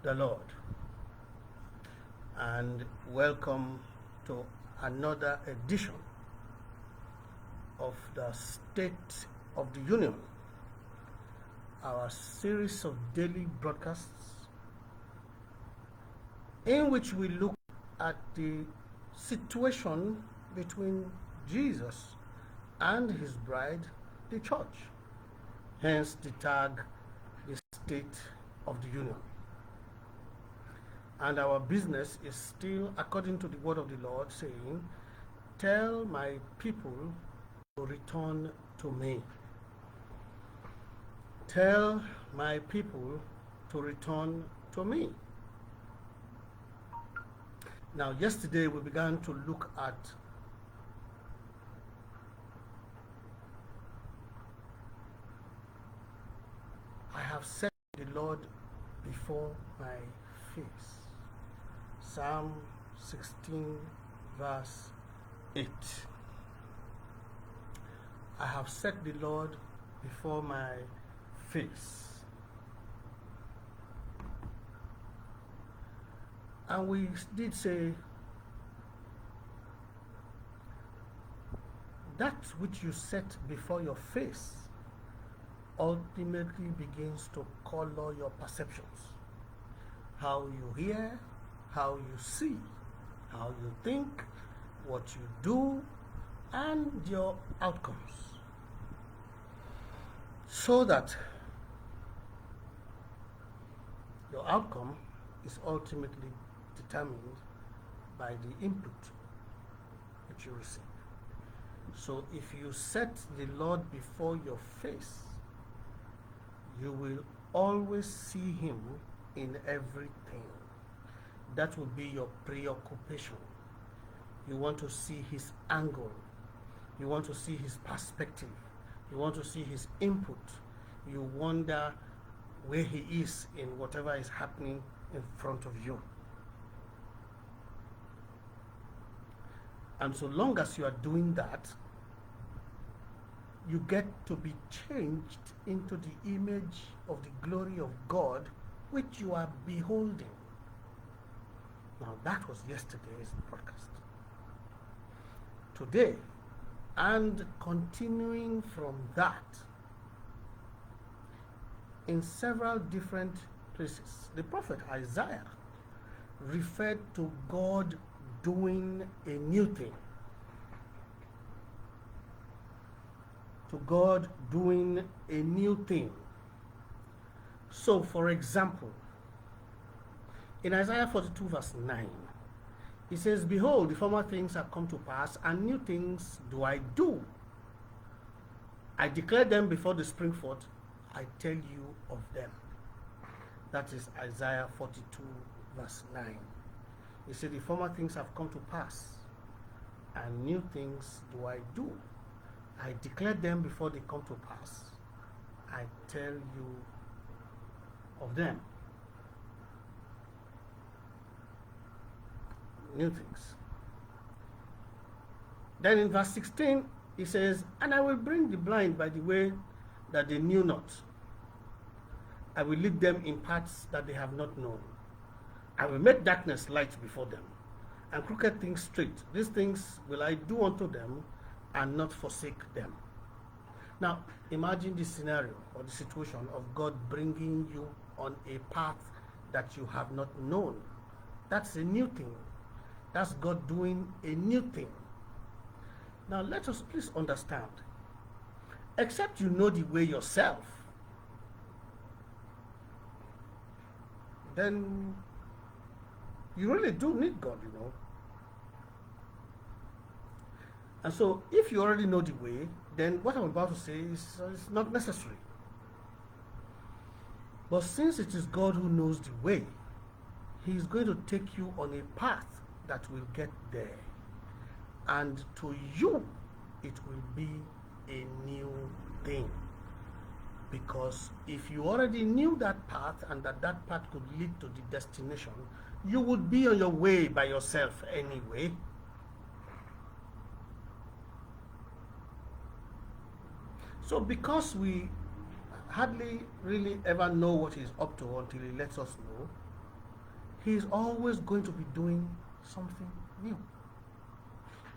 the Lord, and welcome to another edition of the State of the Union, our series of daily broadcasts in which we look at the situation between Jesus and his bride, the church. Hence the tag, the State of the Union. And our business is still, according to the word of the Lord, saying, tell my people to return to me. Tell my people to return to me. Now, yesterday we began to look at I have set the Lord before my face. Psalm 16 verse 8. I have set the Lord before my face. And we did say that which you set before your face ultimately begins to color your perceptions. How you hear, how you see, how you think, what you do, and your outcomes. So that your outcome is ultimately determined by the input that you receive. So if you set the Lord before your face, you will always see him in everything. That will be your preoccupation. You want to see his angle. You want to see his perspective. You want to see his input. You wonder where he is in whatever is happening in front of you. And so long as you are doing that, you get to be changed into the image of the glory of God, which you are beholding. Now that was yesterday's broadcast. Today, and continuing from that, in several different places, the prophet Isaiah referred to God doing a new thing. To God doing a new thing. So, for example, in Isaiah 42 verse 9, he says, behold, the former things have come to pass, and new things do I do. I declare them before the spring forth, I tell you of them. That is Isaiah 42 verse 9. He said, the former things have come to pass, and new things do I do. I declare them before they come to pass. I tell you of them. New things. Then in verse 16, he says, and I will bring the blind by the way that they knew not. I will lead them in paths that they have not known. I will make darkness light before them, and crooked things straight. These things will I do unto them, and not forsake them. Now, imagine the scenario or the situation of God bringing you on a path that you have not known. That's a new thing. That's God doing a new thing. Now, let us please understand. Except you know the way yourself, then you really do need God, you know. And so, if you already know the way, then what I'm about to say is not necessary. But since it is God who knows the way, he is going to take you on a path that will get there. And to you, it will be a new thing. Because if you already knew that path and that path could lead to the destination, you would be on your way by yourself anyway. So because we hardly really ever know what he's up to until he lets us know, He is always going to be doing something new.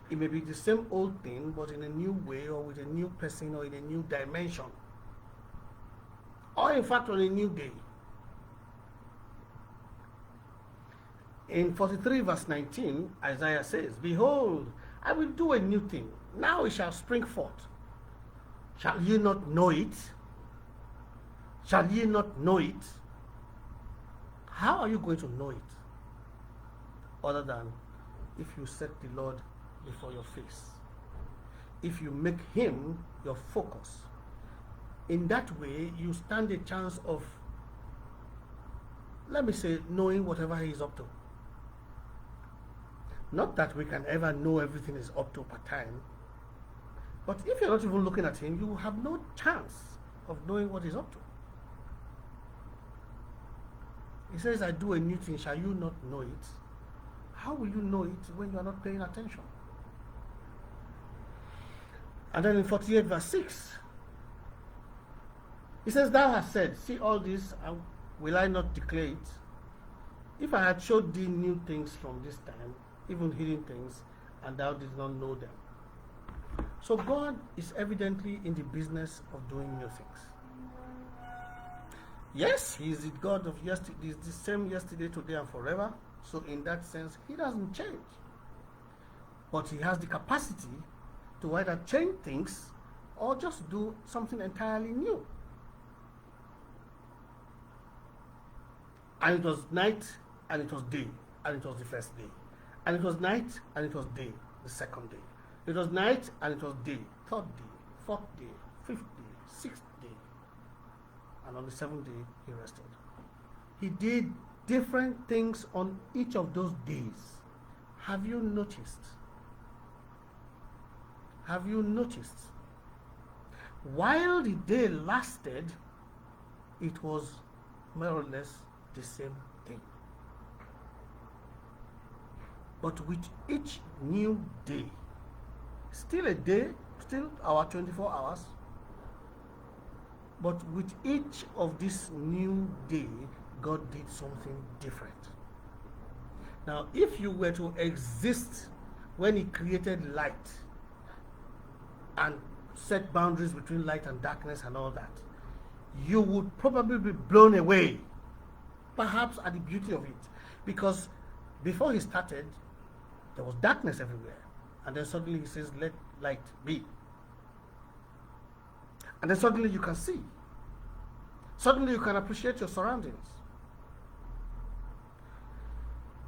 It may be the same old thing, but in a new way, or with a new person, or in a new dimension, or in fact on a new day. In 43 verse 19, Isaiah says, "Behold, I will do a new thing. Now it shall spring forth. Shall ye not know it? Shall ye not know it?" How are you going to know it? Other than if you set the Lord before your face. If you make him your focus. In that way, you stand a chance of, let me say, knowing whatever he is up to. Not that we can ever know everything he's up to per time, but if you're not even looking at him, you have no chance of knowing what he's up to. He says, "I do a new thing, shall you not know it?" How will you know it when you are not paying attention? And then in 48 verse 6, he says, "Thou hast said, see all this, will I not declare it? If I had showed thee new things from this time, even hidden things, and thou didst not know them." So God is evidently in the business of doing new things. Yes, he is the God of yesterday, he is the same yesterday, today, and forever. So in that sense, he doesn't change. But he has the capacity to either change things or just do something entirely new. And it was night, and it was day, and it was the first day. And it was night, and it was day, the second day. It was night, and it was day, third day, fourth day, fifth day, sixth day. And on the seventh day, he rested. He did different things on each of those days. Have you noticed? Have you noticed? While the day lasted, it was more or less the same thing. But with each new day, still a day, still our 24 hours, but with each of this new day, God did something different. Now, if you were to exist when he created light and set boundaries between light and darkness and all that, you would probably be blown away, perhaps at the beauty of it. Because before he started, there was darkness everywhere. And then suddenly he says, "Let light be." And then suddenly you can see. Suddenly you can appreciate your surroundings.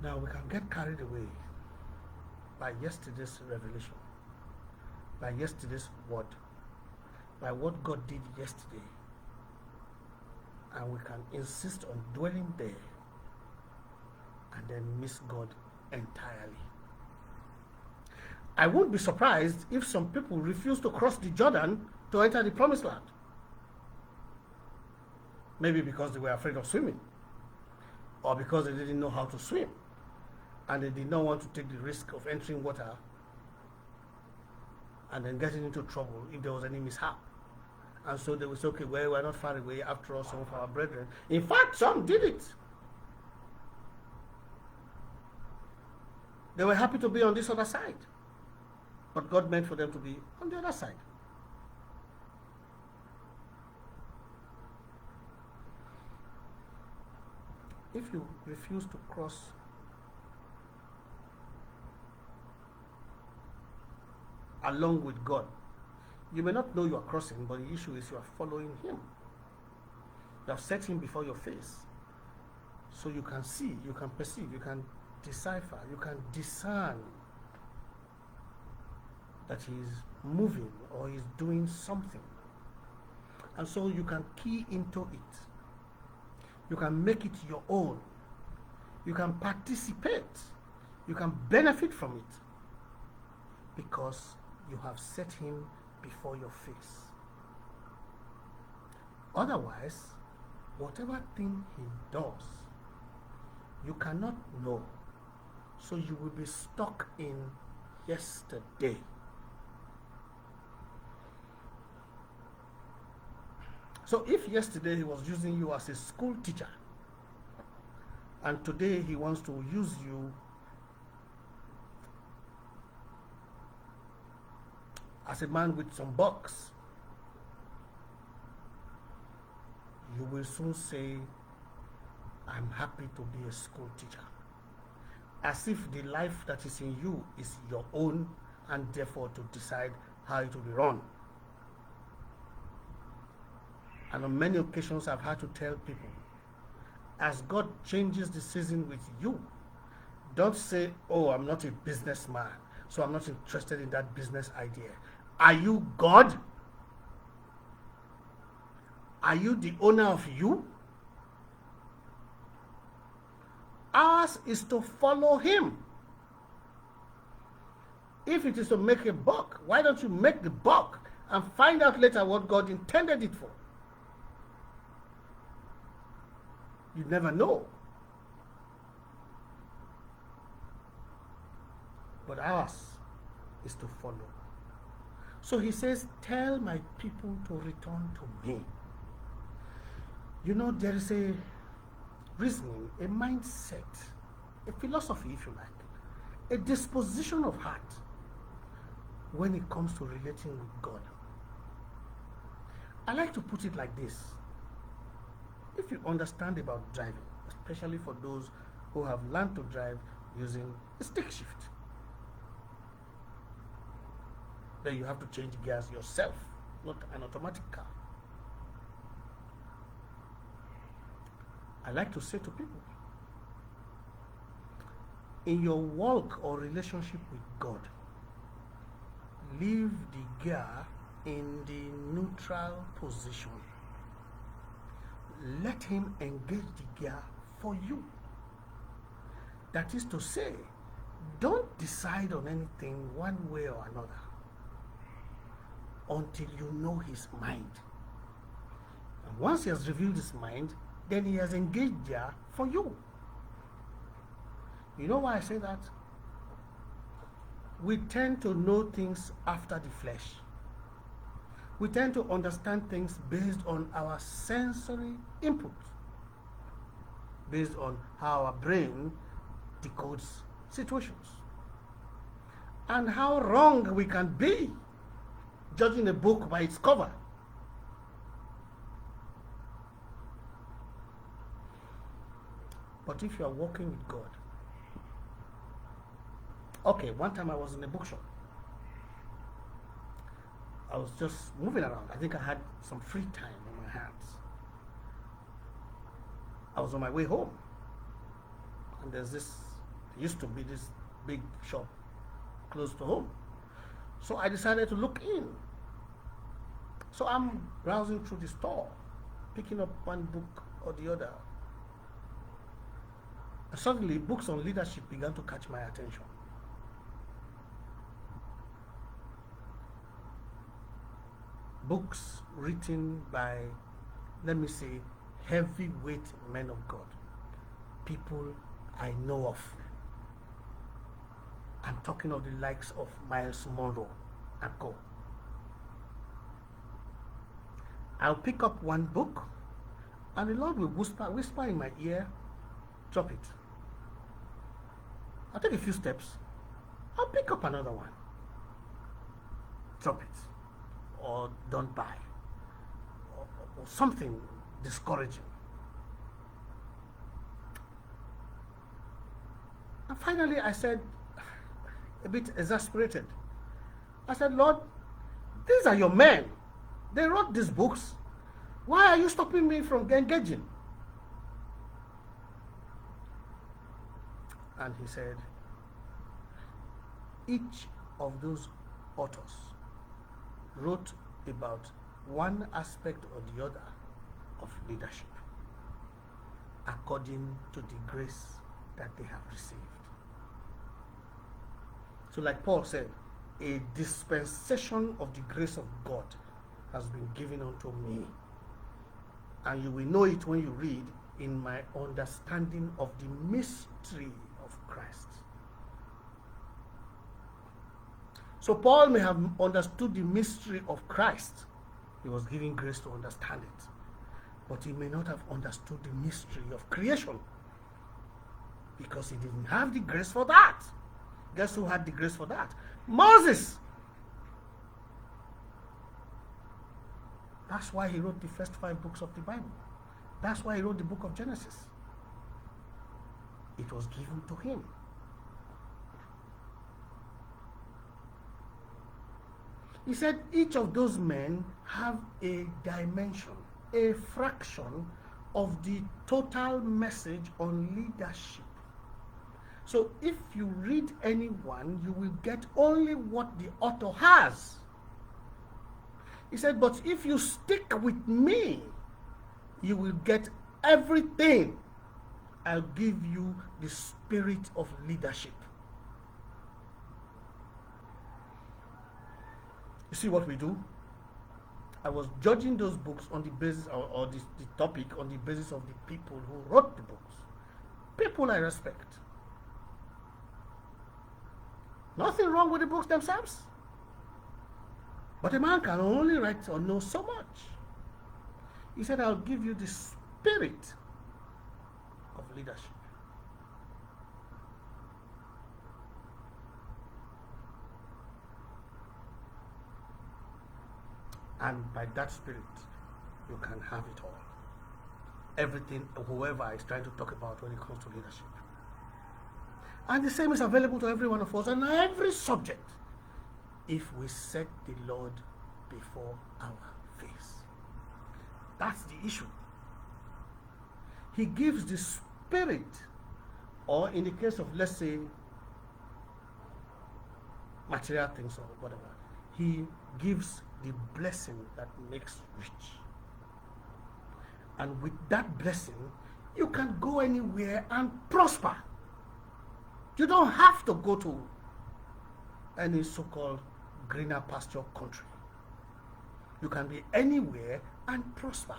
Now we can get carried away by yesterday's revelation, by yesterday's word, by what God did yesterday. And we can insist on dwelling there and then miss God entirely. I won't be surprised if some people refuse to cross the Jordan to enter the promised land. Maybe because they were afraid of swimming, or because they didn't know how to swim, and they did not want to take the risk of entering water and then getting into trouble if there was any mishap. And so they would say, "Okay, well, we're not far away. After all, some of our brethren." In fact, some did it. They were happy to be on this other side, but God meant for them to be on the other side. If you refuse to cross along with God, you may not know you are crossing, but the issue is you are following him. You have set him before your face, so you can see, you can perceive, you can decipher, you can discern that he is moving or he's doing something. And so you can key into it. You can make it your own. You can participate. You can benefit from it because you have set him before your face. Otherwise, whatever thing he does, you cannot know. So you will be stuck in yesterday. So if yesterday he was using you as a school teacher And today he wants to use you as a man with some bucks. You will soon say, I'm happy to be a school teacher. As if the life that is in you is your own, and therefore to decide how it will be run. And on many occasions I've had to tell people, as God changes the season with you, don't say, oh, I'm not a businessman, so I'm not interested in that business idea. Are you God? Are you the owner of you? Ours is to follow him. If it is to make a buck, why don't you make the buck and find out later what God intended it for? You never know. But ours is to follow. So he says, tell my people to return to me. You know, there is a reasoning, a mindset, a philosophy, if you like, a disposition of heart when it comes to relating with God. I like to put it like this. If you understand about driving, especially for those who have learned to drive using a stick shift, then you have to change gears yourself, not an automatic car. I like to say to people, in your walk or relationship with God, leave the gear in the neutral position. Let him engage the gear for you. That is to say, don't decide on anything one way or another until you know his mind. And once he has revealed his mind, then he has engaged there for you. You know why I say that? We tend to know things after the flesh. We tend to understand things based on our sensory input, based on how our brain decodes situations, and how wrong we can be judging a book by its cover. But if you are walking with God, okay, one time I was in a bookshop. I was just moving around. I think I had some free time on my hands. I was on my way home. And there used to be this big shop close to home. So I decided to look in. So I'm browsing through the store, picking up one book or the other. And suddenly, books on leadership began to catch my attention. Books written by, let me say, heavyweight men of God, people I know of. I'm talking of the likes of Miles Monroe and co. I'll pick up one book, and the Lord will whisper in my ear, drop it. I'll take a few steps. I'll pick up another one. Drop it. Or don't buy. Or something discouraging. And finally I said, a bit exasperated, I said, Lord, these are your men. They wrote these books. Why are you stopping me from engaging? And he said, each of those authors wrote about one aspect or the other of leadership according to the grace that they have received. So like Paul said, a dispensation of the grace of God has been given unto me. And you will know it when you read, in my understanding of the mystery of Christ. So Paul may have understood the mystery of Christ. He was given grace to understand it. But he may not have understood the mystery of creation. because he didn't have the grace for that. Guess who had the grace for that? Moses. That's why he wrote the first 5 books of the Bible. That's why he wrote the book of Genesis. It was given to him. He said each of those men have a dimension, a fraction of the total message on leadership. So if you read anyone, you will get only what the author has. He said, but if you stick with me, you will get everything. I'll give you the spirit of leadership. You see what we do? I was judging those books on the basis, or the topic on the basis of the people who wrote the books. People I respect. Nothing wrong with the books themselves. But a man can only write or know so much. He said, I'll give you the spirit of leadership. And by that spirit, you can have it all. Everything, whoever is trying to talk about when it comes to leadership. And the same is available to every one of us on every subject, if we set the Lord before our face. That's the issue. He gives the spirit, or in the case of, let's say, material things or whatever, he gives the blessing that makes rich. And with that blessing, you can go anywhere and prosper. You don't have to go to any so-called greener pasture country. You can be anywhere and prosper.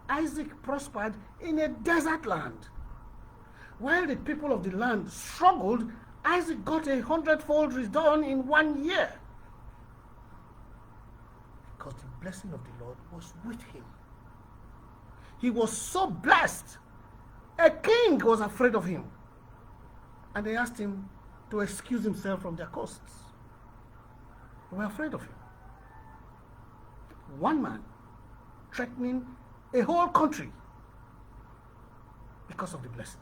Isaac prospered in a desert land. While the people of the land struggled, Isaac got 100-fold return in 1 year. Because the blessing of the Lord was with him. He was so blessed, a king was afraid of him. And they asked him to excuse himself from their coasts. They were afraid of him. One man threatening a whole country because of the blessing.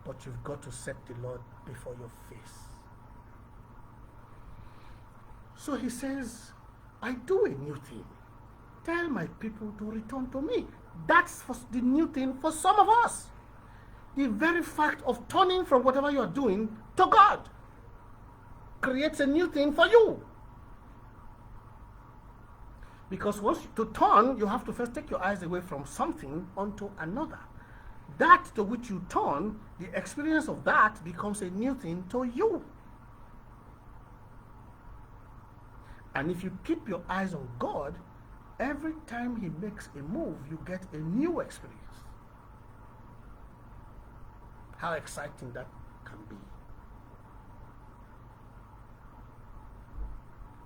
But you've got to set the Lord before your face. So he says, I do a new thing. Tell my people to return to me. That's the new thing for some of us. The very fact of turning from whatever you are doing to God creates a new thing for you. Because to turn, you have to first take your eyes away from something onto another. That to which you turn, the experience of that becomes a new thing to you. And if you keep your eyes on God, every time he makes a move, you get a new experience. How exciting that can be.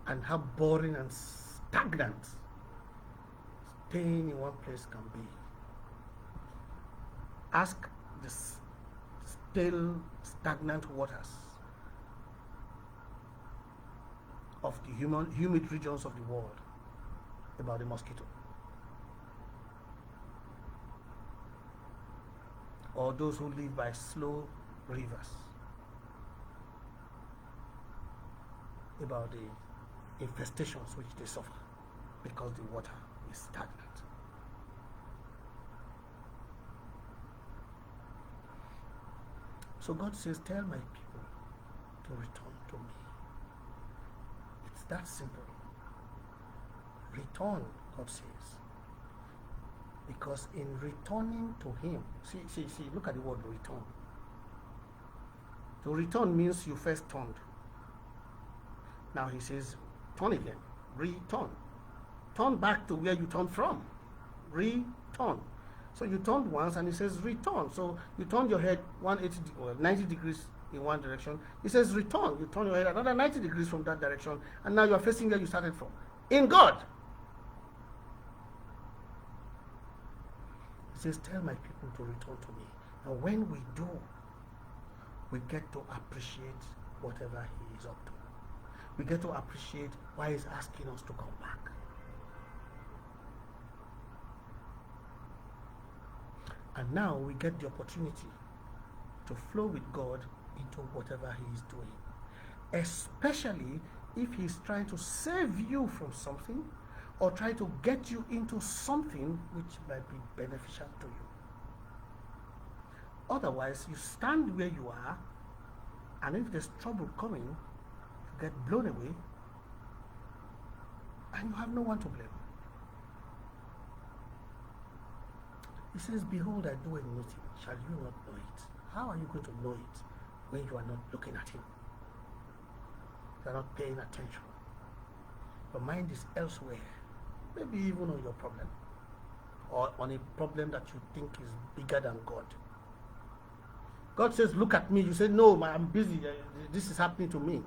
And how boring and stagnant staying in one place can be. Ask the still stagnant waters of the humid regions of the world about the mosquito. Or those who live by slow rivers about the infestations which they suffer because the water is stagnant. So God says, tell my people to return to me. It's that simple. Return, God says. Because in returning to him, see, look at the word return. To return means you first turned. Now he says, turn again, return. Turn back to where you turned from. Return. So you turned once and he says return. So you turned your head 90 degrees in one direction. He says return. You turn your head another 90 degrees from that direction. And now you are facing where you started from. In God. He says, tell my people to return to me. And when we do, we get to appreciate whatever he is up to. We get to appreciate why he's asking us to come back. And now we get the opportunity to flow with God into whatever he is doing. Especially if he's trying to save you from something or try to get you into something which might be beneficial to you. Otherwise, you stand where you are, and if there's trouble coming, you get blown away, and you have no one to blame. He says, behold, I do a new thing. Shall you not know it? How are you going to know it when you are not looking at him? You are not paying attention. Your mind is elsewhere, maybe even on your problem, or on a problem that you think is bigger than God. God says, look at me. You say, no, I'm busy. This is happening to me.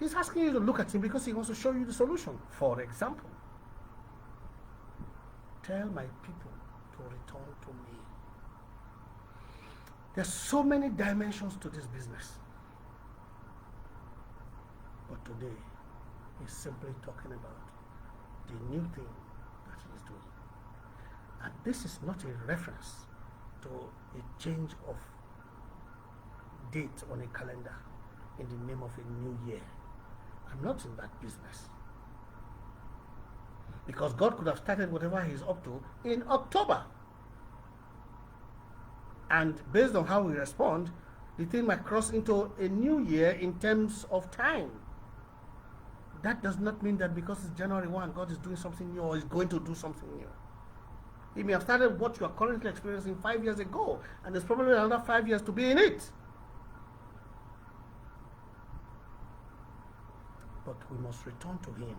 He's asking you to look at him because he wants to show you the solution. For example, tell my people to return to me. There's so many dimensions to this business. But today, he's simply talking about the new thing that he is doing. And this is not a reference to a change of date on a calendar in the name of a new year. I'm not in that business. Because God could have started whatever he's up to in October. And based on how we respond, the thing might cross into a new year in terms of time. That does not mean that because it's January 1, God is doing something new or is going to do something new. He may have started what you are currently experiencing 5 years ago, and there's probably another 5 years to be in it. But we must return to him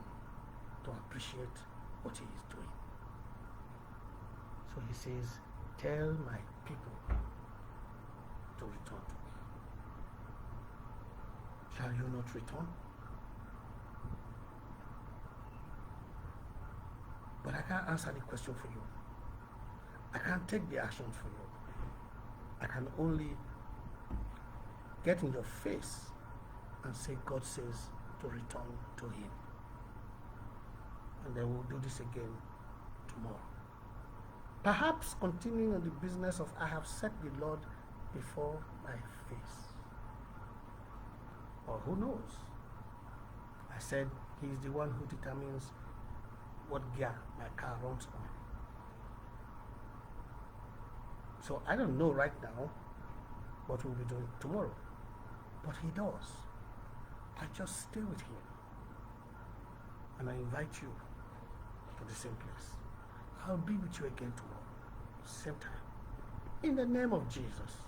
to appreciate what he is doing. So he says, tell my people to return to me. Shall you not return? But I can't answer the question for you. I can't take the action for you. I can only get in your face and say, God says to return to him. And then we'll do this again tomorrow. Perhaps continuing on the business of I have set the Lord before my face. Or who knows? I said he is the one who determines what gear my car runs on. So I don't know right now what we'll be doing tomorrow. But he does. I just stay with him. And I invite you to the same place. I'll be with you again tomorrow, same time. In the name of Jesus.